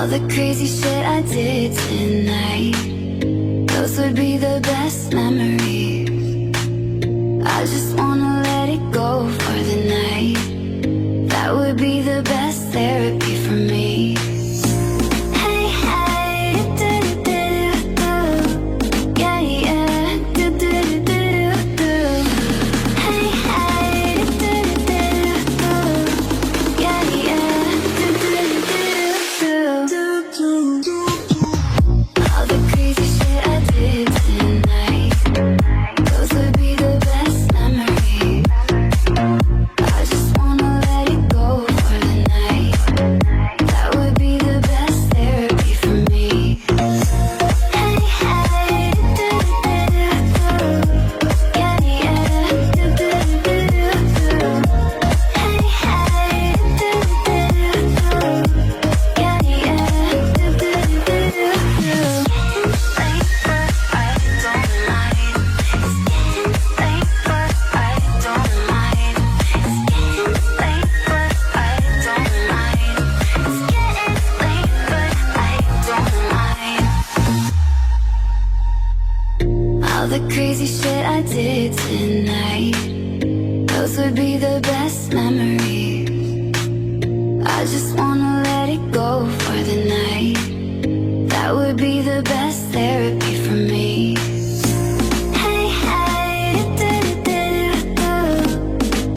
All the crazy shit I did tonight, those would be the best memories. I just wanna let it go for the night. That would be the best therapy for me. Hey, hey, do-do-do-do. Yeah, yeah, do-do-do-do-do. Hey, hey, do-do-do-do. Yeah, yeah, do-do-do-do. All the crazy shit I did tonight, those would be the best memories. I just wanna let it go for the night. That would be the best therapy for me. Hey, hey, do-do-do-do. Yeah, yeah, do-do-do-do-do. Hey, hey, do-do-do-do. Yeah, yeah, do-do-do-do-do. Late, but I don't mind. It's getting late, but I don't mind. It's getting late, but I don't mind. It's getting late, but I don't mind. All the crazy shit I did tonight, those would be the best memories. I just wanna let it go for the night. That would be the best therapy for me. Hey, hey, do-do-do-do-do.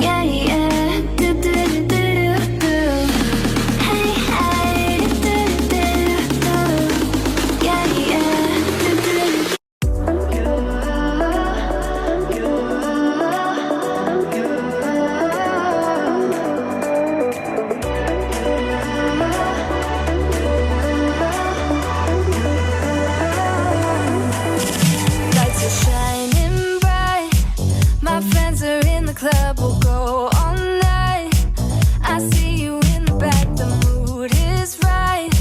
Yeah, yeah, do-do-do-do-do. Hey, hey, do-do-do-do-do. Yeah, yeah, do-do-do-do-do. Lights are shining bright. My friends are in the club, we'll go all night. I see you in the back, the mood is right.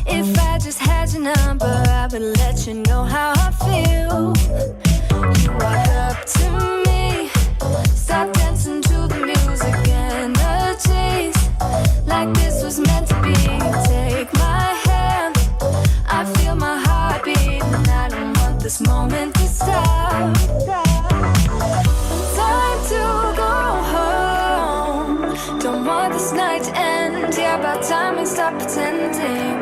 If I just had your number, I would let you know how I feel. You walk up to me, start dancing to the music and the chase. Like this was meant to be. Take my hand, I feel my heart beat, and I don't want this moment to stop. Time to go home. Don't want this night to end. Yeah, about time we stop pretending.